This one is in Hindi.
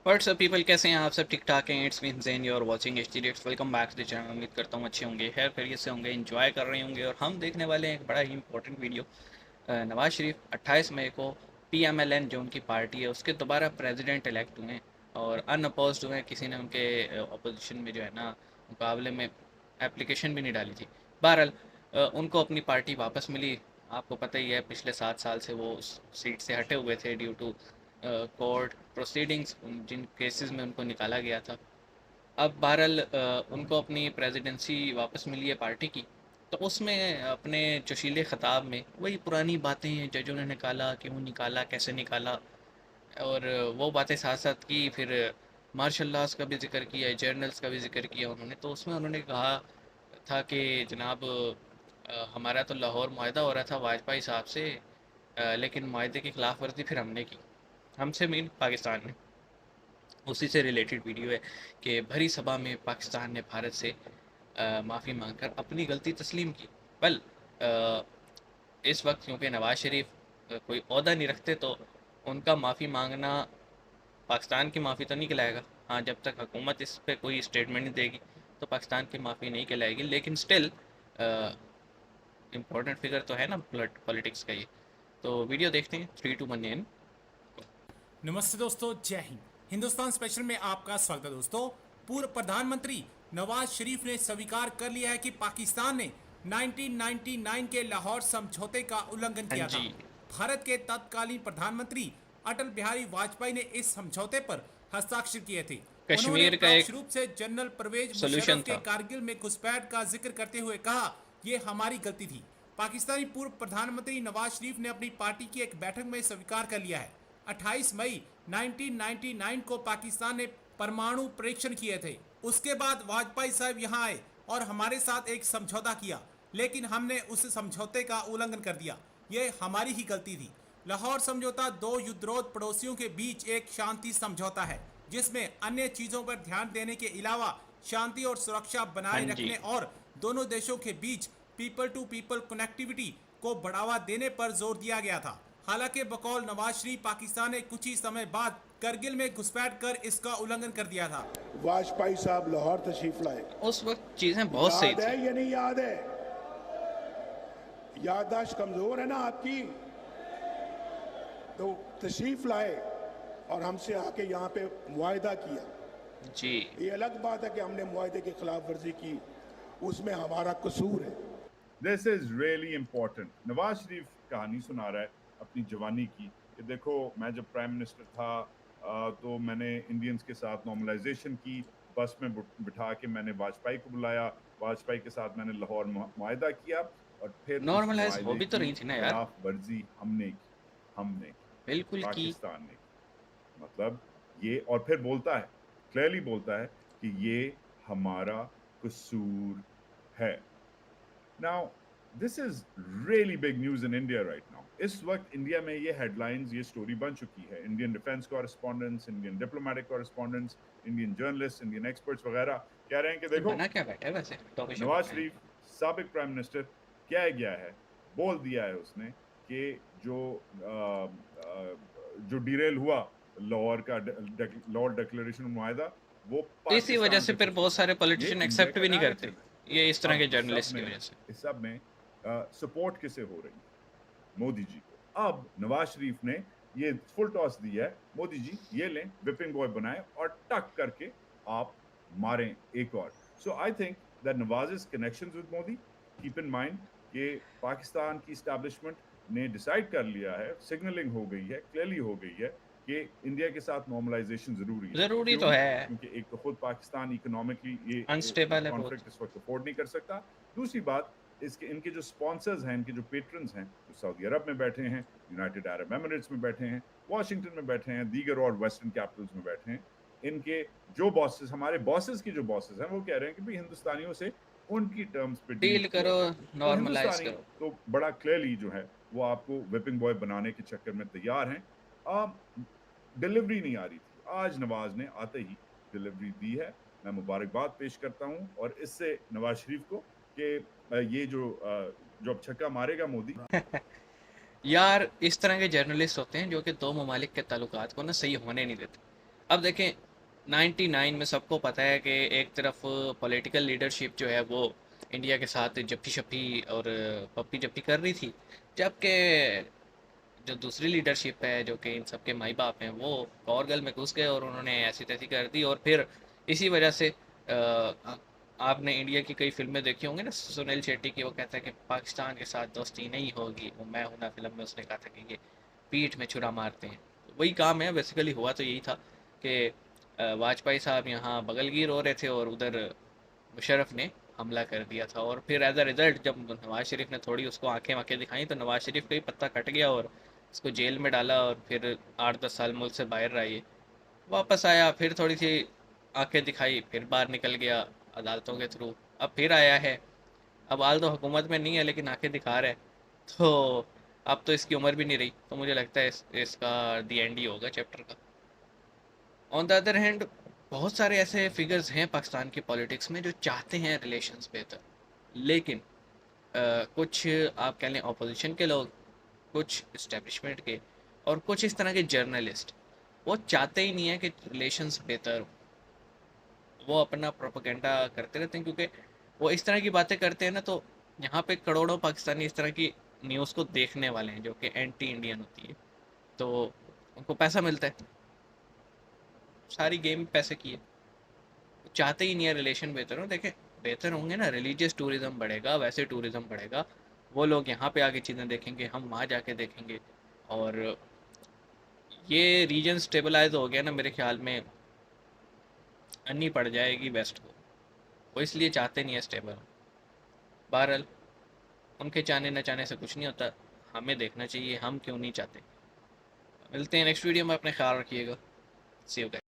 व्हाट्सअप पीपल, कैसे हैं आप सब? ठीक ठाक हैं? It's mean Zen, you are watching H T dates. Welcome back to the channel. उम्मीद करता हूँ अच्छे होंगे, खैर खैरियत से होंगे, एंजॉय कर रहे होंगे। और हम देखने वाले हैं एक बड़ा ही इंपॉर्टेंट वीडियो। नवाज शरीफ 28 मई को PMLN जो उनकी पार्टी है उसके दोबारा प्रेसिडेंट इलेक्ट हुए हैं और अनअपोज्ड हुए हैं। किसी ने उनके अपोजिशन में जो है ना मुकाबले में एप्लीकेशन भी नहीं डाली थी। बहरहाल उनको अपनी पार्टी वापस मिली। आपको पता ही है पिछले 7 साल से वो उस सीट से हटे हुए थे ड्यू टू कोर्ट प्रोसीडिंग्स, जिन केसेस में उनको निकाला गया था। अब बहरहाल उनको अपनी प्रेसिडेंसी वापस मिली है पार्टी की, तो उसमें अपने जोशीले ख़िताब में वही पुरानी बातें हैं, जजों ने निकाला, क्यों निकाला, कैसे निकाला, और वो बातें साथ साथ की। फिर मार्शल लॉज का भी जिक्र किया, जर्नल्स का भी जिक्र किया उन्होंने। तो उसमें उन्होंने कहा था कि जनाब हमारा तो लाहौर मुआहदा हो रहा था वाजपेयी साहब से, लेकिन मुआहदे की खिलाफ वर्जी फिर हमने की, हमसे मीन पाकिस्तान ने। उसी से रिलेटेड वीडियो है कि भरी सभा में पाकिस्तान ने भारत से माफ़ी मांगकर अपनी गलती तस्लीम की। वेल, इस वक्त क्योंकि नवाज शरीफ कोई ओहदा नहीं रखते, तो उनका माफ़ी मांगना पाकिस्तान की माफ़ी तो नहीं कहलाएगा। हाँ, जब तक हुकूमत इस पर कोई स्टेटमेंट नहीं देगी तो पाकिस्तान की माफ़ी नहीं कहलाएगी। लेकिन स्टिल इम्पोर्टेंट फिगर तो है ना पॉलिटिक्स का ये। तो वीडियो देखते हैं 3, 2, 1 इन। नमस्ते दोस्तों, जय हिंद। हिंदुस्तान स्पेशल में आपका स्वागत है दोस्तों। पूर्व प्रधानमंत्री नवाज शरीफ ने स्वीकार कर लिया है कि पाकिस्तान ने 1999 के लाहौर समझौते का उल्लंघन हाँ किया था। जी। भारत के तत्कालीन प्रधानमंत्री अटल बिहारी वाजपेयी ने इस समझौते पर हस्ताक्षर किए थे। उन्होंने कश्मीर का परोक्ष एक रूप से जनरल परवेज सोल्यूशन मुशर्रफ के था। कारगिल में घुसपैठ का जिक्र करते हुए कहा, ये हमारी गलती थी। पाकिस्तानी पूर्व प्रधानमंत्री नवाज शरीफ ने अपनी पार्टी की एक बैठक में स्वीकार कर लिया है। 28 मई 1999 को पाकिस्तान ने परमाणु परीक्षण किए थे। उसके बाद वाजपेयी साहब यहां आए और हमारे साथ एक समझौता किया, लेकिन हमने उस समझौते का उल्लंघन कर दिया। ये हमारी ही गलती थी। लाहौर समझौता दो युद्धरोध पड़ोसियों के बीच एक शांति समझौता है, जिसमें अन्य चीजों पर ध्यान देने के अलावा शांति और सुरक्षा हाँ बनाए जी। रखने और दोनों देशों के बीच पीपल टू पीपल कनेक्टिविटी को बढ़ावा देने पर जोर दिया गया था। हालांकि बकौल नवाज शरीफ, पाकिस्तान ने कुछ ही समय बाद करगिल में घुसपैठ कर इसका उल्लंघन कर दिया था। वाजपेयी साहब लाहौर तशरीफ लाए। उस वक्त चीज़ें बहुत सही याद थी। है या नहीं याद है? याददाश्त कमजोर है ना आपकी? तो तशरीफ लाए और हमसे आके यहाँ पे मुआहदा किया। जी। ये अलग बात है कि हमने मुआहदे की खिलाफ वर्जी की, उसमें हमारा कसूर है। This is really important. Nawaz Sharif कहानी सुना रहा है अपनी जवानी की कि देखो, मैं जब प्राइम मिनिस्टर था तो मैंने इंडियंस के साथ नॉर्मलाइजेशन की, बस में बिठा के मैंने वाजपेयी को बुलाया, वाजपेयी के साथ मैंने लाहौर मुआहदा किया और फिर उस नॉर्मलाइज हो मुआहदे भी तो की रही थी ना यार। खिलाफ वर्जी हमने की, बिल्कुल की। पाकिस्तान ने की। मतलब ये, और फिर बोलता है, क्लियरली बोलता है कि ये हमारा कसूर है। Now, this is really big news in India right now. इस वक्त इंडिया में ये हेडलाइंस, ये स्टोरी बन चुकी है। Indian defence correspondents, Indian diplomatic correspondents, Indian journalist, Indian experts वगैरह कह रहे हैं कि ये देखो, बना क्या बैठा है वैसे? टॉपिक नवाज शॉपिक शरीफ साबिक प्राइम मिनिस्टर क्या गया है, बोल दिया है उसने कि जो डिरेल हुआ लाहौर का लाहौर डिक्लेरेशन मुआहदा, वो इसी वजह पाकिस्तान से के फिर कसूर बहुत है। सारे ये पॉलिटिशियन इंडिया एक्सेप्ट का भी नहीं करते, नैरेटिव है। ये इस तरह के अब जर्नलिस्ट की वजह से। इस सब में सपोर्ट किसे हो रही है? मोदी जी को। अब नवाज शरीफ ने ये फुल टॉस दिया है, मोदी जी ये लें, विपिंग बॉय बनाए और टक करके आप मारें एक और। So I think that Nawaz connections with Modi, keep in mind कि पाकिस्तान की एस्टैब्लिशमेंट ने डिसाइड कर लिया है, सिग्नलिंग हो गई है, क्लियरली हो गई है कि इंडिया के साथ नॉर्मलाइजेशन जरूरी है। जरूरी क्यों? तो है। क्योंकि एक तो खुद पाकिस्तान इकोनॉमिकली ये अनस्टेबल है बहुत। कॉन्फ्लिक्ट इस वक्त अफोर्ड नहीं कर सकता। दूसरी बात, इसके इनके जो स्पॉन्सर्स हैं, इनके जो पेट्रन्स हैं, जो सऊदी अरब में बैठे हैं, यूनाइटेड अरब एमिरेट्स में बैठे हैं, वाशिंगटन में बैठे हैं, दीगर और वेस्टर्न कैपिटल्स में बैठे हैं, इनके जो बॉसेस, हमारे बॉसेस की जो बॉसेस हैं, वो कह रहे हैं कि भाई हिंदुस्तानियों से उनकी टर्म्स पे डील डील किया करो, जाए। तो नॉर्मलाइज हिंदुस्तानी करो। तो बड़ा क्लियरली जो है वो आपको विपिंग बॉय बनाने के चक्कर में तैयार हैं। डिलीवरी नहीं आ रही थी, आज नवाज ने आते ही डिलीवरी दी है। मैं मुबारकबाद पेश करता हूं और इससे नवाज शरीफ को कि ये जो अब छक्का मारेगा मोदी। यार इस तरह के जर्नलिस्ट होते हैं जो कि दो ममालिक के ताल्लुकात को ना सही होने नहीं देते। अब देखें, 99 में सबको पता है कि एक तरफ पॉलिटिकल लीडरशिप जो है वो इंडिया के साथ जप्पी शप्पी और पप्पी जप्पी कर रही थी, जबकि जो दूसरी लीडरशिप है जो कि इन सबके माई बाप हैं वो कॉरगल में घुस गए और उन्होंने ऐसी तैसी कर दी। और फिर इसी वजह से आपने इंडिया की कई फिल्में देखी होंगी ना, सुनील शेट्टी की, वो कहता है कि पाकिस्तान के साथ दोस्ती नहीं होगी। वो मैं हूं ना फिल्म में उसने कहा था कि ये पीठ में छुरा मारते हैं। तो वही काम है बेसिकली। हुआ तो यही था कि वाजपेयी साहब यहाँ बगलगीर हो रहे थे और उधर मुशर्रफ ने हमला कर दिया था। और फिर एज अ रिज़ल्ट जब नवाज शरीफ ने थोड़ी उसको आंखें वाँखें दिखाई तो नवाज शरीफ का ही पत्ता कट गया और उसको जेल में डाला। और फिर 8-10 साल मुल्क से बाहर रहा। ये वापस आया, फिर थोड़ी सी आंखें दिखाई, फिर बाहर निकल गया अदालतों के थ्रू। अब फिर आया है। अब हाल तो हुकूमत में नहीं है लेकिन आंखें दिखा रहा है। तो अब तो इसकी उम्र भी नहीं रही, तो मुझे लगता है इसका दी एंड ही होगा चैप्टर का। ऑन द अदर हैंड बहुत सारे ऐसे फिगर्स हैं पाकिस्तान की पॉलिटिक्स में जो चाहते हैं रिलेशंस बेहतर, लेकिन कुछ आप कह लें अपोजिशन के लोग, कुछ इस्टेब्लिशमेंट के, और कुछ इस तरह के जर्नलिस्ट वो चाहते ही नहीं है कि रिलेशंस बेहतर हो। वो अपना प्रोपेगेंडा करते रहते हैं, क्योंकि वो इस तरह की बातें करते हैं ना, तो यहाँ पे करोड़ों पाकिस्तानी इस तरह की न्यूज़ को देखने वाले हैं जो कि एंटी इंडियन होती है, तो उनको पैसा मिलता है। सारी गेम पैसे की है। चाहते ही नहीं है रिलेशन बेहतर हो। देखें, बेहतर होंगे ना, रिलीजियस टूरिज्म बढ़ेगा, वैसे टूरिज्म बढ़ेगा। वो लोग यहाँ पे आके चीज़ें देखेंगे, हम वहाँ जाके देखेंगे। और ये रीजन स्टेबलाइज हो गया ना, मेरे ख्याल में अन्नी पड़ जाएगी वेस्ट को। वो इसलिए चाहते नहीं है स्टेबल हो। बहरहाल उनके चाहने न चाहने से कुछ नहीं होता, हमें देखना चाहिए हम क्यों नहीं चाहते। मिलते हैं नेक्स्ट वीडियो में, अपने ख्याल रखिएगा। सी यू गाइस।